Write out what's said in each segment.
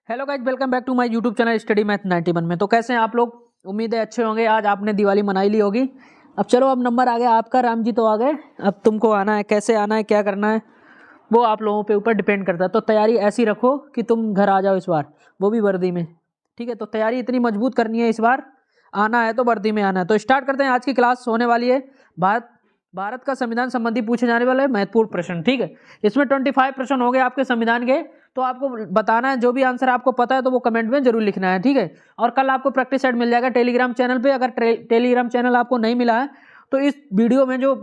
Hello guys, welcome back to my YouTube channel study math 91 में। तो कैसे हैं आप लोग? उम्मीद है अच्छे होंगे। आज आपने दिवाली मनाई ली होगी। अब चलो, अब नंबर आ गया आपका। राम जी तो आ गए, अब तुमको आना है। कैसे आना है, क्या करना है, वो आप लोगों पे ऊपर डिपेंड करता है। तो तैयारी ऐसी रखो कि तुम घर आ जाओ इस बार, वो भी वर्दी में। ठीक है, तो तैयारी इतनी मजबूत करनी है इस बार। आना है तो वर्दी में आना है। तो स्टार्ट करते हैं। आज की क्लास होने वाली है भारत का संविधान संबंधी पूछे जाने वाले महत्वपूर्ण प्रश्न। ठीक है, इसमें 25 प्रश्न हो गए आपके संविधान के। तो आपको बताना है, जो भी आंसर आपको पता है तो वो कमेंट में जरूर लिखना है। ठीक है, और कल आपको प्रैक्टिस सेट मिल जाएगा टेलीग्राम चैनल पे। अगर टेलीग्राम चैनल आपको नहीं मिला है तो इस वीडियो में जो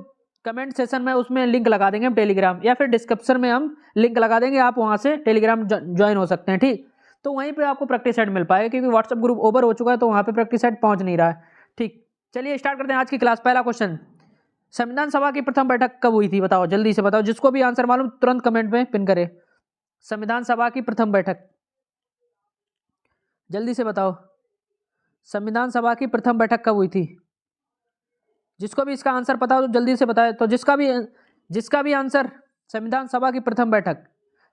कमेंट सेशन में उसमें लिंक लगा देंगे हम टेलीग्राम, या फिर डिस्क्रिप्शन में हम लिंक लगा देंगे, आप वहां से टेलीग्राम ज्वाइन हो सकते हैं। ठीक, तो वहीं पे आपको प्रैक्टिस सेट मिल पाएगा, क्योंकि व्हाट्सएप ग्रुप ओवर हो चुका है तो वहां पे प्रैक्टिस सेट पहुंच नहीं रहा है। ठीक, चलिए स्टार्ट करते हैं आज की क्लास। पहला क्वेश्चन, संविधान सभा की प्रथम बैठक कब हुई थी? बताओ, जल्दी से बताओ। जिसको भी आंसर मालूम तुरंत कमेंट में पिन करे। संविधान सभा की प्रथम बैठक, जल्दी से बताओ। संविधान सभा की प्रथम बैठक कब हुई थी? जिसको भी इसका आंसर पता हो तो जल्दी से बताए। तो जिसका भी आंसर संविधान सभा की प्रथम बैठक,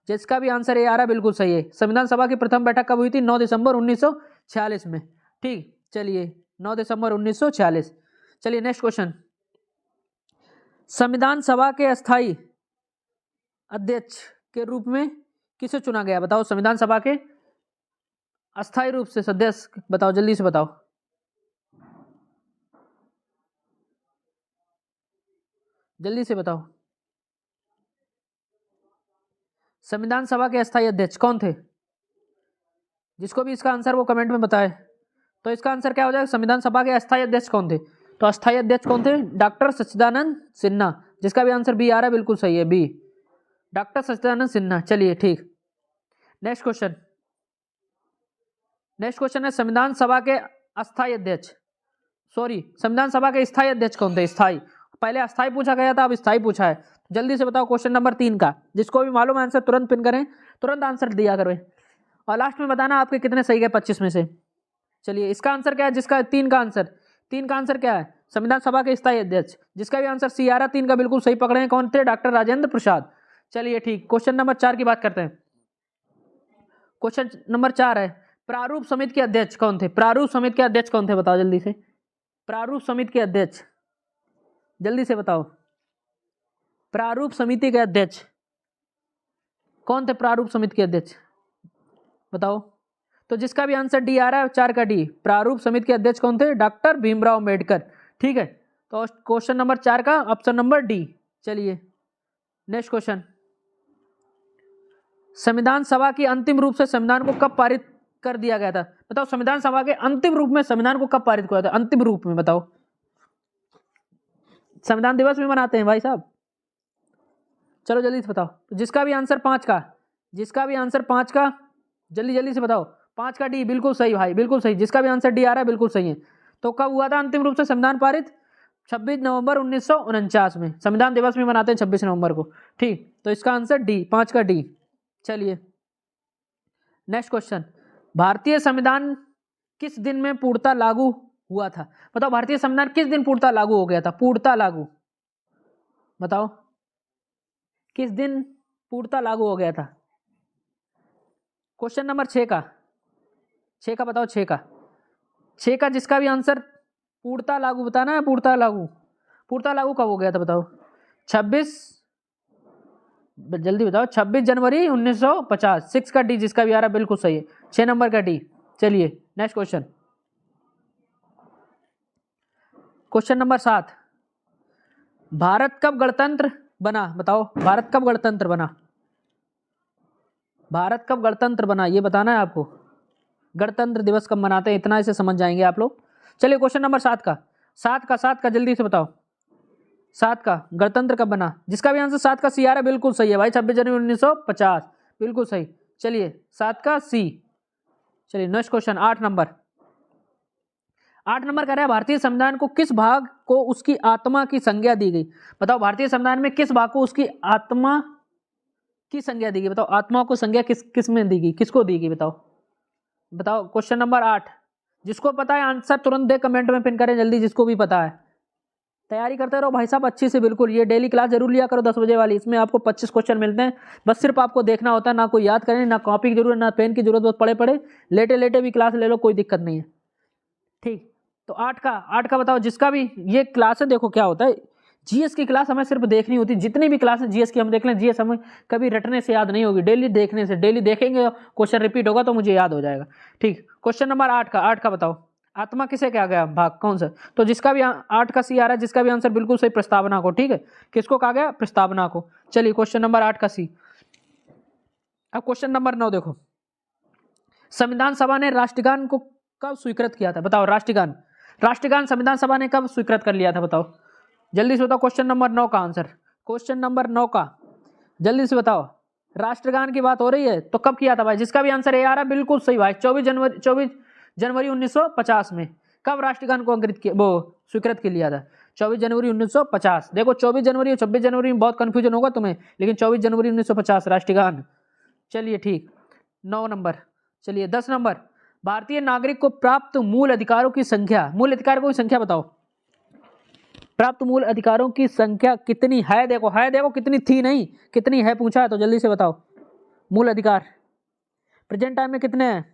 जिसका भी आंसर ये आ रहा है बिल्कुल सही है। संविधान सभा की प्रथम बैठक कब हुई थी? 9 दिसंबर 1946 में। ठीक, चलिए 9 दिसंबर 1946। चलिए नेक्स्ट क्वेश्चन, संविधान सभा के अस्थायी अध्यक्ष के रूप में किसे चुना गया? बताओ, संविधान सभा के अस्थायी रूप से सदस्य बताओ, जल्दी से बताओ। जल्दी से बताओ, संविधान सभा के अस्थायी अध्यक्ष कौन थे? जिसको भी इसका आंसर वो कमेंट में बताए। तो इसका आंसर क्या हो जाएगा? संविधान सभा के अस्थायी अध्यक्ष कौन थे? तो अस्थायी अध्यक्ष कौन थे? डॉक्टर सच्चिदानंद सिन्हा। जिसका भी आंसर बी आ रहा है बिल्कुल सही है, बी, डॉक्टर सच्चिदानंद सिन्हा। चलिए ठीक, नेक्स्ट क्वेश्चन। नेक्स्ट क्वेश्चन है, संविधान सभा के अस्थायी अध्यक्ष, सॉरी, संविधान सभा के स्थायी अध्यक्ष कौन थे? स्थायी, पहले अस्थायी पूछा गया था, अब स्थायी पूछा है। जल्दी से बताओ क्वेश्चन नंबर 3 का। जिसको भी मालूम आंसर तुरंत पिन करें, तुरंत आंसर दिया करें, और लास्ट में बताना आपके कितने सही गए 25 में से। चलिए, इसका आंसर क्या है? जिसका 3 का आंसर क्या है? संविधान सभा के स्थायी अध्यक्ष। जिसका भी आंसर सी आ रहा, 3 का बिल्कुल सही पकड़े हैं। कौन थे? डॉक्टर राजेंद्र प्रसाद। चलिए ठीक, क्वेश्चन नंबर 4 की बात करते हैं। क्वेश्चन नंबर 4 है, प्रारूप समिति के अध्यक्ष कौन थे? प्रारूप समिति के अध्यक्ष कौन थे? बताओ जल्दी से। प्रारूप समिति के अध्यक्ष, जल्दी से बताओ। प्रारूप समिति के अध्यक्ष कौन थे? प्रारूप समिति के अध्यक्ष बताओ। तो जिसका भी आंसर डी आ रहा है, 4 का डी, प्रारूप समिति के अध्यक्ष कौन थे? डॉक्टर भीमराव अम्बेडकर। ठीक है, तो क्वेश्चन नंबर 4 का ऑप्शन नंबर डी। चलिए नेक्स्ट क्वेश्चन, संविधान सभा की अंतिम रूप से संविधान को कब पारित कर दिया गया था? बताओ, संविधान सभा के अंतिम रूप में संविधान को कब पारित किया था? अंतिम रूप में बताओ। संविधान दिवस भी मनाते हैं भाई साहब। चलो जल्दी से बताओ। तो जिसका भी आंसर 5 का, जल्दी जल्दी से बताओ। 5 का डी, बिल्कुल सही भाई, बिल्कुल सही। जिसका भी आंसर डी आ रहा है बिल्कुल सही है। तो कब हुआ था अंतिम रूप से संविधान पारित? 26 नवंबर 1949 में। संविधान दिवस भी मनाते हैं 26 नवंबर को। ठीक, तो इसका आंसर डी, 5 का डी। चलिए नेक्स्ट क्वेश्चन, भारतीय संविधान किस दिन में पूर्णतः लागू हुआ था? बताओ, भारतीय संविधान किस दिन पूर्णतः लागू हो गया था? पूर्णतः लागू बताओ, किस दिन पूर्णतः लागू हो गया था? क्वेश्चन नंबर 6 का बताओ। 6 का जिसका भी आंसर पूर्णतः लागू बताना है। पूर्णतः लागू कब हो गया था? बताओ। 26, जल्दी बताओ। 26 जनवरी 1950। 6 का डी, जिसका भी आ रहा है बिल्कुल सही है, 6 नंबर का डी। चलिए next question, question number 7, Bharat कब गणतंत्र बना? बताओ, भारत कब गणतंत्र बना? भारत कब गणतंत्र बना ये बताना है आपको। गणतंत्र दिवस कब मनाते हैं, इतना इसे समझ जाएंगे आप लोग। चलिए क्वेश्चन नंबर 7 का जल्दी से बताओ। 7 का गणतंत्र कब बना? जिसका भी आंसर 7 का सी आ रहा है बिल्कुल सही है भाई, 26 जनवरी 1950, बिल्कुल सही। चलिए 7 का सी। चलिए नेक्स्ट क्वेश्चन, 8 नंबर कह रहा है, भारतीय संविधान को किस भाग को उसकी आत्मा की संज्ञा दी गई? बताओ, भारतीय संविधान में किस भाग को उसकी आत्मा की संज्ञा दी गई? बताओ, आत्मा को संज्ञा किस में दी गई, किसको दी गई? बताओ क्वेश्चन नंबर 8। जिसको पता है आंसर तुरंत दे, कमेंट में पिन करें जल्दी, जिसको भी पता है। तैयारी करते रहो भाई साहब अच्छी से, बिल्कुल। ये डेली क्लास जरूर लिया करो 10 बजे वाली, इसमें आपको 25 क्वेश्चन मिलते हैं। बस सिर्फ आपको देखना होता है, ना कोई याद करने, ना कॉपी की जरूरत, ना पेन की जरूरत, बस पढ़े पढ़े लेटे लेटे भी क्लास ले लो, कोई दिक्कत नहीं है। ठीक, तो 8 का बताओ, जिसका भी ये क्लास है, देखो क्या होता है, जीएस की क्लास हमें सिर्फ देखनी होती है। जितनी भी क्लास है जीएस की हम देख लें, जीएस हमें कभी रटने से याद नहीं होगी, डेली देखने से, डेली देखेंगे क्वेश्चन रिपीट होगा तो मुझे याद हो जाएगा। ठीक, क्वेश्चन नंबर 8 का बताओ, आत्मा किसे कहा गया भाग, कौन सा? तो जिसका भी 8 का सी आ रहा है, जिसका भी आंसर बिल्कुल सही, प्रस्तावना को। ठीक है, किसको कहा गया? प्रस्तावना को। चलिए क्वेश्चन नंबर 8 का सी। अब क्वेश्चन नंबर 9 देखो, संविधान सभा ने राष्ट्रगान को कब स्वीकृत किया था? बताओ, राष्ट्रगान संविधान सभा ने कब स्वीकृत कर लिया था? बताओ जल्दी से बताओ, क्वेश्चन नंबर 9 का आंसर, क्वेश्चन नंबर 9 का जल्दी से बताओ। राष्ट्रगान की बात हो रही है तो कब किया था भाई? जिसका भी आंसर ए आ रहा है बिल्कुल सही भाई, 24 जनवरी 1950 में। कब राष्ट्रगान को अंकित किया, वो स्वीकृत कर लिया था? 24 जनवरी 1950। देखो 24 जनवरी और 26 जनवरी में बहुत कंफ्यूजन होगा तुम्हें, लेकिन 24 जनवरी 1950 राष्ट्रगान। चलिए ठीक, 9 नंबर। चलिए 10 नंबर, भारतीय नागरिक को प्राप्त मूल अधिकारों की संख्या, मूल अधिकारों की संख्या बताओ। प्राप्त मूल अधिकारों की संख्या कितनी है? देखो कितनी थी नहीं, कितनी है पूछा है, तो जल्दी से बताओ। मूल अधिकार प्रेजेंट टाइम में कितने हैं?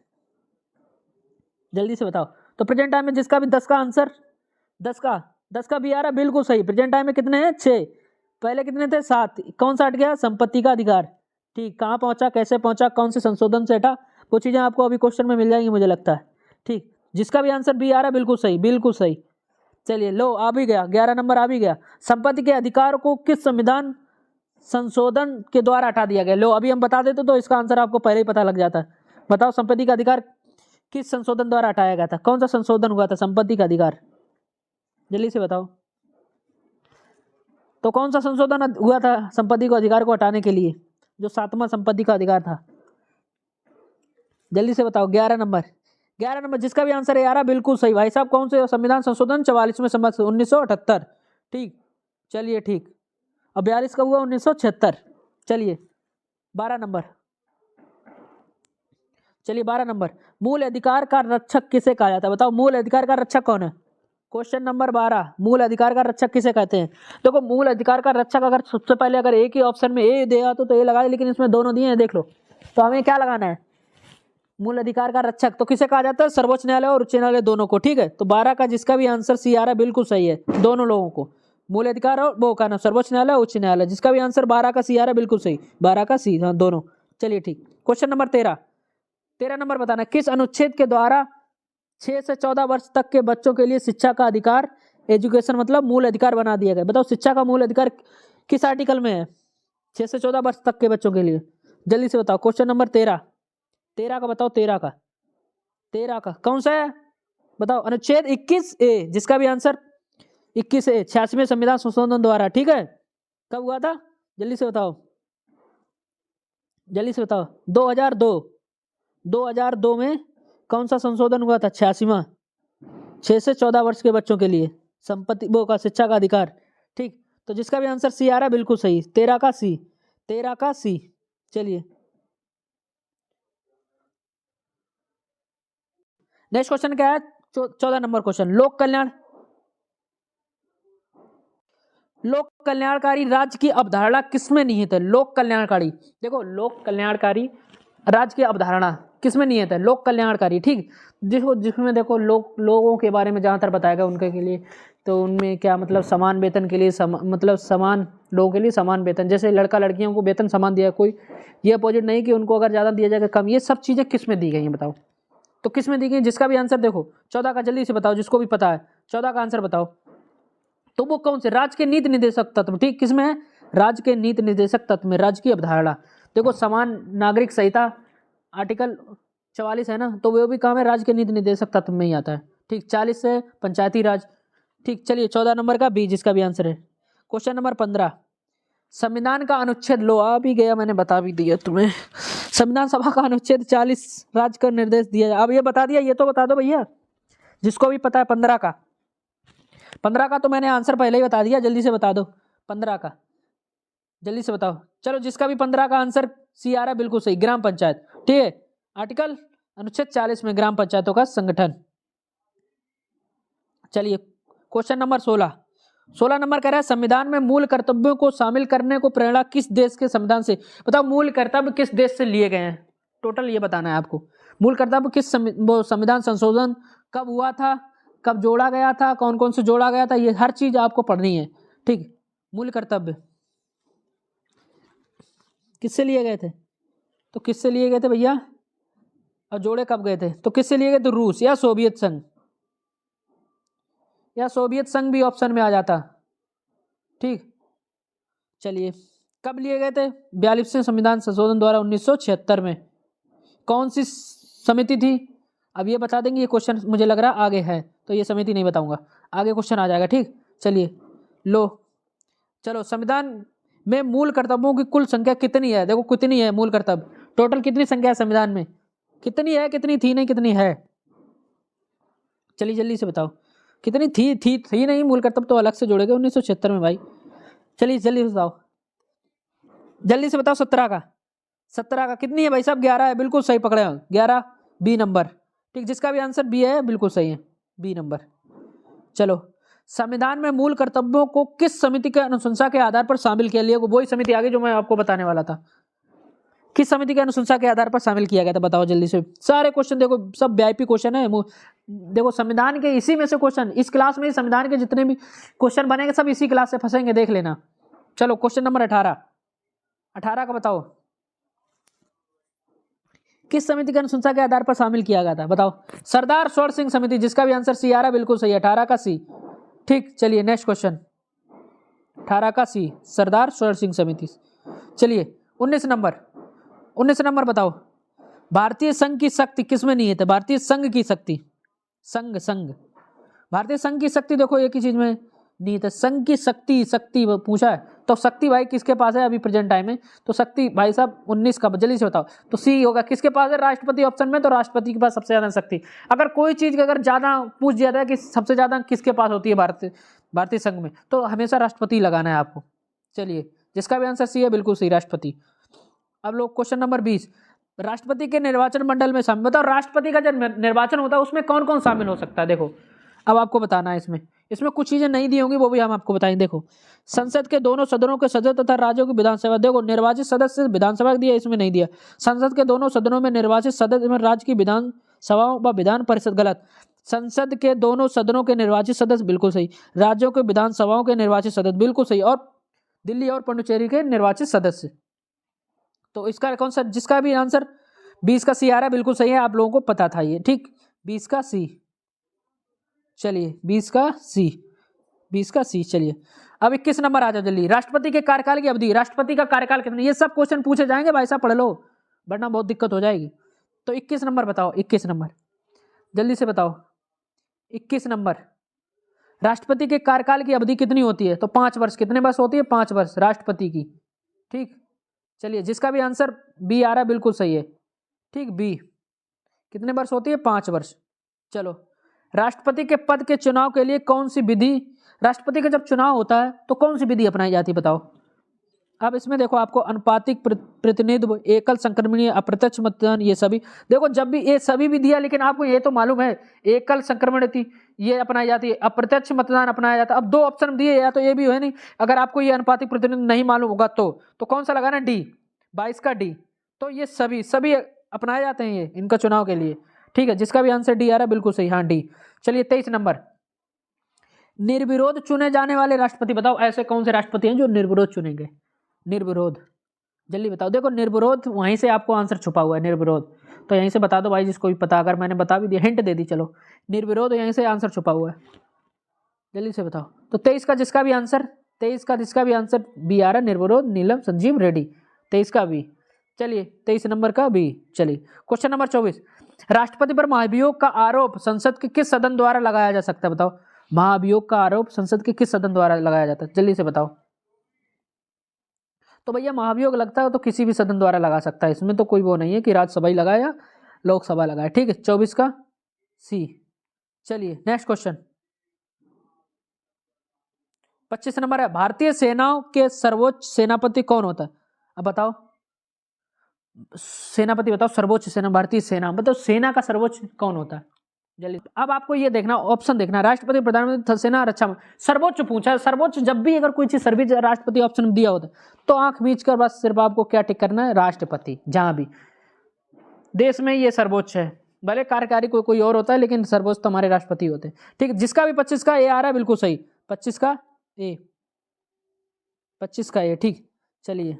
जल्दी से बताओ। तो प्रेजेंट टाइम में जिसका भी 10 का आंसर, 10 का भी आ रहा बिल्कुल सही। प्रेजेंट टाइम में कितने हैं? 6। पहले कितने थे? 7। कौन सा हट गया? संपत्ति का अधिकार। ठीक, कहाँ पहुंचा, कैसे पहुंचा, कौन से संशोधन से हटा, वो चीजें आपको अभी क्वेश्चन में मिल जाएंगी मुझे लगता है। ठीक, जिसका भी आंसर बी आ रहा है बिल्कुल सही, बिल्कुल सही। चलिए लो, आ भी गया, 11 नंबर आ भी गया। संपत्ति के अधिकार को किस संविधान संशोधन के द्वारा हटा दिया गया? लो, अभी हम बता देते तो इसका आंसर आपको पहले ही पता लग जाता। बताओ, संपत्ति का अधिकार किस संशोधन द्वारा हटाया गया था? कौन सा संशोधन हुआ था संपत्ति का अधिकार? जल्दी से बताओ। तो कौन सा संशोधन हुआ था संपत्ति को अधिकार को हटाने के लिए, जो 7वां संपत्ति का अधिकार था? जल्दी से बताओ। 11 नंबर, 11 नंबर, जिसका भी आंसर है यार बिल्कुल सही भाई साहब। कौन से संविधान संशोधन? 44वें संवत्सर 1978। ठीक, चलिए ठीक। अब 42 का हुआ 1976। चलिए 12 नंबर, चलिए 12 नंबर, मूल अधिकार का रक्षक किसे कहा जाता है? बताओ, मूल अधिकार का रक्षक कौन है? क्वेश्चन नंबर 12, मूल अधिकार का रक्षक किसे कहते हैं? देखो, मूल अधिकार का रक्षक अगर सबसे पहले अगर एक ही ऑप्शन में ए देगा तो ए लगा दे, लेकिन इसमें दोनों दिए हैं, देख लो। तो हमें क्या लगाना है? मूल अधिकार का रक्षक तो किसे कहा जाता है? सर्वोच्च न्यायालय और उच्च न्यायालय दोनों को। ठीक है, तो 12 का जिसका भी आंसर सी आ रहा है बिल्कुल सही है, दोनों लोगों को। मूल अधिकार और वो का नाम सर्वोच्च न्यायालय उच्च न्यायालय, जिसका भी आंसर 12 का सी आ रहा है बिल्कुल सही, 12 का सी, हाँ दोनों। चलिए ठीक, क्वेश्चन नंबर 13 नंबर बताना, किस अनुच्छेद के द्वारा 6 से 14 वर्ष तक के बच्चों के लिए शिक्षा का अधिकार, एजुकेशन मतलब मूल अधिकार बना दिया गया? बताओ, शिक्षा का मूल अधिकार किस आर्टिकल में है 6 से 14 वर्ष तक के बच्चों के लिए? जल्दी से बताओ। क्वेश्चन नंबर 13 का बताओ। 13 का कौन सा है? बताओ। अनुच्छेद 21A, जिसका भी आंसर 21A, 86वें संविधान संशोधन द्वारा। ठीक है, कब हुआ था? जल्दी से बताओ, जल्दी से बताओ। 2002 में कौन सा संशोधन हुआ था? 86वां, 6 से 14 वर्ष के बच्चों के लिए संपत्ति वो का शिक्षा का अधिकार। ठीक, तो जिसका भी आंसर सी आ रहा है बिल्कुल सही, 13 का सी। चलिए नेक्स्ट क्वेश्चन क्या है? 14 नंबर क्वेश्चन, लोक कल्याणकारी राज्य की अवधारणा किसमें निहित है? लोक कल्याणकारी, देखो लोक कल्याणकारी राज्य की अवधारणा किसमें निहित है? लोक कल्याणकारी। ठीक, जिसमें देखो लोगों के बारे में जहां तक बताया गया उनके के लिए, तो उनमें क्या मतलब समान वेतन के लिए मतलब समान लोगों के लिए समान वेतन, जैसे लड़का लड़कियों को वेतन समान दिया, कोई ये अपोजिट नहीं कि उनको अगर ज्यादा दिया जाएगा कम। ये सब चीजें किस में दी गई हैं बताओ? तो किस में दी गई? जिसका भी आंसर देखो 14 का जल्दी से बताओ, जिसको भी पता है 14 का आंसर बताओ। तो वो कौन से? राज्य के नीति निर्देशक तत्व। ठीक, किसमें है? राज्य के नीति निर्देशक तत्व में, राज्य की अवधारणा। देखो, समान नागरिक संहिता आर्टिकल 44 है ना, तो वो भी काम है राज्य के नीति निर्देशक तत्व में ही आता है। ठीक, 40 से पंचायती राज। ठीक, चलिए 14 नंबर का बी, जिसका भी आंसर है। क्वेश्चन नंबर 15, संविधान का अनुच्छेद, लो आ भी गया, मैंने बता भी दिया तुम्हें। संविधान सभा का अनुच्छेद 40 राज्य का निर्देश दिया। अब ये बता दिया, ये तो बता दो भैया, जिसको भी पता है। 15 का तो मैंने आंसर पहले ही बता दिया, जल्दी से बता दो। 15 का जल्दी से बताओ। चलो, जिसका भी 15 का आंसर सी आ रहा है बिल्कुल सही, ग्राम पंचायत। ठीक है, आर्टिकल अनुच्छेद 40 में ग्राम पंचायतों का संगठन। चलिए क्वेश्चन नंबर 16, 16 नंबर कह रहा है संविधान में मूल कर्तव्यों को शामिल करने को प्रेरणा किस देश के संविधान से, बताओ मूल कर्तव्य किस देश से लिए गए हैं, टोटल ये बताना है आपको। मूल कर्तव्य किस वो संविधान संशोधन कब हुआ था, कब जोड़ा गया था, कौन कौन से जोड़ा गया था, ये हर चीज आपको पढ़नी है, ठीक। मूल कर्तव्य किससे लिए गए थे, तो किससे लिए गए थे भैया, और जोड़े कब गए थे, तो किससे लिए गए थे, रूस या सोवियत संघ, या सोवियत संघ भी ऑप्शन में आ जाता, ठीक। चलिए कब लिए गए थे, 42वें संविधान संशोधन द्वारा 1976 में। कौन सी समिति थी, अब ये बता देंगे, ये क्वेश्चन मुझे लग रहा आगे है, तो ये समिति नहीं बताऊंगा, आगे क्वेश्चन आ जाएगा, ठीक। चलिए लो, चलो संविधान में मूल कर्तव्यों की कुल संख्या कितनी है, देखो कितनी है मूल कर्तव्य, टोटल कितनी संख्या है संविधान में, कितनी है, कितनी थी नहीं कितनी है, चलिए जल्दी से बताओ कितनी थी नहीं, मूल कर्तव्य तो अलग से जोड़ेगा 1976 में भाई। चलिए जल्दी से बताओ, जल्दी से बताओ, 17 का कितनी है भाई साहब, 11 है, बिल्कुल सही पकड़े हो, 11 बी नंबर, ठीक, जिसका भी आंसर बी है बिल्कुल सही है, बी नंबर। चलो संविधान में मूल कर्तव्यों को किस समिति के अनुशंसा के आधार पर शामिल किया, वही समिति आगे जो मैं आपको बताने वाला था, किस समिति के अनुशंसा के आधार पर शामिल किया गया था, बताओ जल्दी से। सारे क्वेश्चन देखो सब वीआईपी क्वेश्चन है, देखो संविधान के इसी में से क्वेश्चन, इस क्लास में संविधान के जितने भी क्वेश्चन बनेंगे सब इसी क्लास से फंसेंगे, देख लेना। चलो क्वेश्चन नंबर 18 का बताओ, किस समिति के अनुशंसा के आधार पर शामिल किया गया था, बताओ। सरदार सरोवर सिंह समिति, जिसका भी आंसर सी आ रहा है, बिल्कुल सही है, 18 का सी, ठीक। चलिए नेक्स्ट क्वेश्चन, 18 का सी, सरदार सरोवर सिंह समिति। चलिए 19 नंबर बताओ, भारतीय संघ की शक्ति किसमें निहित है, भारतीय संघ की शक्ति, संघ भारतीय संघ की शक्ति देखो एक ही चीज में निहित है, संघ की शक्ति पूछा है, तो शक्ति भाई किसके पास है अभी प्रेजेंट टाइम में, तो शक्ति भाई साहब 19 का, जल्दी से बताओ, तो सी होगा, किसके पास है, राष्ट्रपति ऑप्शन में, तो राष्ट्रपति के पास सबसे ज्यादा शक्ति। अगर कोई चीज अगर ज्यादा पूछ दिया जाए कि सबसे ज्यादा किसके पास होती है भारतीय संघ में, तो हमेशा राष्ट्रपति लगाना है आपको। चलिए जिसका भी आंसर सी है बिल्कुल सही, राष्ट्रपति। अब लोग क्वेश्चन नंबर 20, राष्ट्रपति के निर्वाचन मंडल में शामिल, बताओ राष्ट्रपति का जब निर्वाचन होता है उसमें कौन कौन शामिल हो सकता है, देखो अब आपको बताना है, इसमें कुछ चीजें नहीं दी होंगी वो भी हम आपको बताएंगे। देखो संसद के दोनों सदनों के सदस्य तथा राज्यों की विधानसभा, देखो निर्वाचित सदस्य विधानसभा दिया, इसमें नहीं दिया। संसद के दोनों सदनों में निर्वाचित सदस्य में राज्य की विधानसभाओं व विधान परिषद, गलत। संसद के दोनों सदनों के निर्वाचित सदस्य, बिल्कुल सही। राज्यों के विधानसभाओं के निर्वाचित सदस्य, बिल्कुल सही। और दिल्ली और पुडुचेरी के निर्वाचित सदस्य, तो इसका कौन सा, जिसका भी आंसर 20 का सी आ रहा है, बिल्कुल सही है, आप लोगों को पता था ये, ठीक। 20 का सी, चलिए 20 का सी। चलिए अब 21 नंबर आ जाओ जल्दी, राष्ट्रपति के कार्यकाल की अवधि, राष्ट्रपति का कार्यकाल कितना, ये सब क्वेश्चन पूछे जाएंगे भाई साहब, पढ़ लो वरना बहुत दिक्कत हो जाएगी। तो 21 नंबर बताओ, 21 नंबर जल्दी से बताओ, 21 नंबर, राष्ट्रपति के कार्यकाल की अवधि कितनी होती है, तो 5 वर्ष, कितने वर्ष होती है, 5 वर्ष राष्ट्रपति की, ठीक। चलिए जिसका भी आंसर बी आ रहा है बिल्कुल सही है, ठीक, बी, कितने वर्ष होती है, 5 वर्ष। चलो राष्ट्रपति के पद के चुनाव के लिए कौन सी विधि, राष्ट्रपति का जब चुनाव होता है तो कौन सी विधि अपनाई जाती है, बताओ। अब इसमें देखो आपको अनुपातिक प्रतिनिधित्व, एकल संक्रमणीय, अप्रत्यक्ष मतदान, ये सभी देखो, जब भी ये सभी विधियां, लेकिन आपको ये तो मालूम है एकल संक्रमणीय ये अपनाई जाती है, अप्रत्यक्ष मतदान अपनाया जाता है। अब 2 ऑप्शन दिए, या तो ये भी है नहीं, अगर आपको ये अनुपातिक प्रतिनिधित्व नहीं मालूम होगा तो कौन सा लगाना, डी, 22 का डी। तो ये सभी अपनाए जाते हैं ये इनका चुनाव के लिए, ठीक है। जिसका भी आंसर डी आ रहा है बिल्कुल सही, हाँ डी। चलिए 23 नंबर, निर्विरोध चुने जाने वाले राष्ट्रपति, बताओ ऐसे कौन से राष्ट्रपति हैं जो निर्विरोध चुनेंगे, निर्विरोध, जल्दी बताओ। देखो निर्विरोध वहीं से आपको आंसर छुपा हुआ है, निर्विरोध तो यहीं से बता दो भाई, जिसको भी पता, अगर मैंने बता भी दिया, हिंट दे दी, चलो निर्विरोध यहीं से आंसर छुपा हुआ है, जल्दी से बताओ। तो 23 का जिसका भी आंसर बी आ रहा है, निर्विरोध नीलम संजीव रेड्डी, 23 का बी। चलिए 23 नंबर का बी। चलिए क्वेश्चन नंबर 24, राष्ट्रपति पर महाभियोग का आरोप संसद के किस सदन द्वारा लगाया जा सकता है, बताओ। महाभियोग का आरोप संसद के किस सदन द्वारा लगाया जाता है, जल्दी से बताओ। तो भैया महाभियोग लगता है तो किसी भी सदन द्वारा लगा सकता है, इसमें तो कोई वो नहीं है कि राज्यसभा ही लगाए या लोकसभा लगाए, ठीक है। 24 का सी। चलिए नेक्स्ट क्वेश्चन, 25 नंबर है, भारतीय सेनाओं के सर्वोच्च सेनापति कौन होता है, अब बताओ। सेनापति बताओ, सर्वोच्च सेना, भारतीय सेना, बताओ सेना का सर्वोच्च कौन होता है, जल्दी। अब आपको ये देखना, ऑप्शन देखना, राष्ट्रपति, प्रधानमंत्री, थल सेना, रक्षा मंत्री। सर्वोच्च पूछा है, सर्वोच्च जब भी अगर कोई चीज सर्वोच्च राष्ट्रपति ऑप्शन दिया होता है तो आंख मीच कर बस सिर्फ आपको क्या टिक करना है, राष्ट्रपति। जहां भी देश में ये सर्वोच्च है, भले कार्यकारी कोई और होता है लेकिन सर्वोच्च तो हमारे राष्ट्रपति होते हैं। ठीक, जिसका भी 25 का ए आ रहा है बिल्कुल सही, 25 का ए, 25 का ए। ठीक, चलिए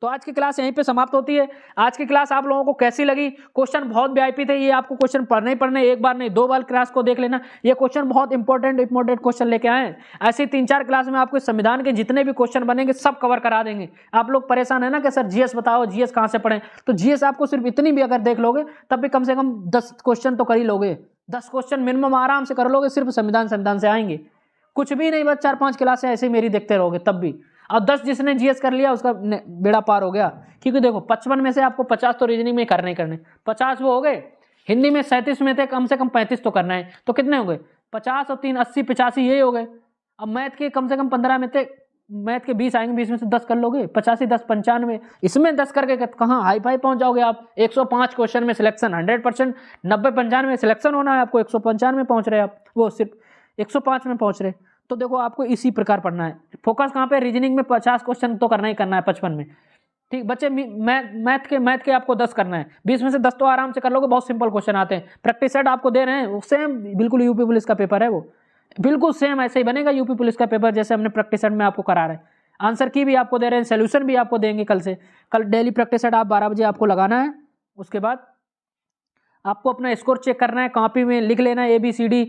तो आज की क्लास यहीं पे समाप्त होती है। आज की क्लास आप लोगों को कैसी लगी? क्वेश्चन बहुत वीआईपी थे, ये आपको क्वेश्चन पढ़ने ही पढ़ने, एक बार नहीं 2 बार क्लास को देख लेना। ये क्वेश्चन बहुत इंपॉर्टेंट क्वेश्चन लेके आए हैं। ऐसे 3-4 क्लास में आपको संविधान के जितने भी क्वेश्चन बनेंगे सब कवर करा देंगे। आप लोग परेशान है ना कि सर जीएस बताओ, जीएस कहाँ से पढ़ें, तो जीएस आपको सिर्फ इतनी भी अगर देख लोगे तब भी कम से कम 10 क्वेश्चन तो कर ही लोगे। 10 क्वेश्चन मिनिमम आराम से कर लोगे, सिर्फ संविधान से आएंगे। कुछ भी नहीं, बस 4-5 क्लास ऐसे ही मेरी देखते रहोगे तब भी। अब 10 जिसने जीएस कर लिया उसका बेड़ा पार हो गया, क्योंकि देखो 55 में से आपको 50 तो रीजनिंग में करने 50 वो हो गए। हिंदी में 37 में थे, कम से कम 35 तो करना है, तो कितने हो गए? 50 और 3 80, 85 ये हो गए। अब मैथ के कम से कम 15 में थे, मैथ के 20 आएंगे, 20 में से 10 कर लोगे, 85 10 95, इसमें 10 करके कहाँ हाई फाई पहुंच जाओगे आप। 105 क्वेश्चन में सिलेक्शन 100%, 90-95 में सिलेक्शन होना है आपको, 195 में पहुंच रहे आप, वो सिर्फ 105 में पहुंच रहे। तो देखो आपको इसी प्रकार पढ़ना है। फोकस कहाँ पे? रीजनिंग में 50 क्वेश्चन तो करना ही करना है 55 में। ठीक बच्चे, मैथ के आपको 10 करना है, 20 में से 10 तो आराम से कर लोगे, बहुत सिंपल क्वेश्चन आते हैं। प्रैक्टिस सेट आपको दे रहे हैं, सेम बिल्कुल यूपी पुलिस का पेपर है, वो बिल्कुल सेम ऐसे ही बनेगा यूपी पुलिस का पेपर जैसे हमने प्रैक्टिस सेट में आपको करा रहे हैं। आंसर की भी आपको दे रहे हैं, सोल्यूशन भी आपको देंगे कल डेली प्रैक्टिस सेट आप 12 बजे आपको लगाना है। उसके बाद आपको अपना स्कोर चेक करना है, कॉपी में लिख लेना है ABCD,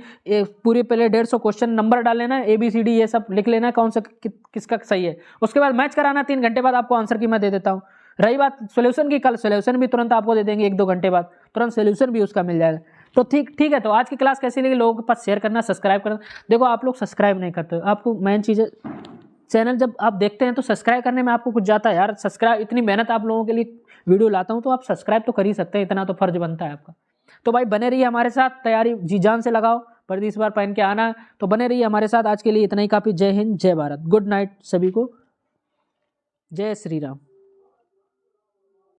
पूरे पहले 150 क्वेश्चन नंबर डाल लेना है, ABCD ये सब लिख लेना है, कौन सा किसका सही है। उसके बाद मैच कराना, 3 घंटे बाद आपको आंसर की मैं दे देता हूँ। रही बात सोल्यूशन की, कल सोल्यूशन भी तुरंत आपको दे देंगे, 1-2 घंटे बाद तुरंत सोल्यूशन भी उसका मिल जाएगा। तो ठीक है, तो आज की क्लास कैसी लगी लोगों के पास शेयर करना, सब्सक्राइब करना। देखो आप लोग सब्सक्राइब नहीं करते हो, आपको मेन चीज़ है चैनल जब आप देखते हैं तो सब्सक्राइब करने में आपको कुछ जाता है यार। सब्सक्राइब, इतनी मेहनत आप लोगों के लिए वीडियो लाता हूँ तो आप सब्सक्राइब तो कर ही सकते हैं, इतना तो फर्ज बनता है आपका। तो भाई बने रहिए हमारे साथ, तैयारी जी जान से लगाओ, वर्दी इस बार पहन के आना, तो बने रहिए हमारे साथ। आज के लिए इतना ही काफ़ी। जय हिंद, जय भारत, गुड नाइट सभी को, जय श्री राम।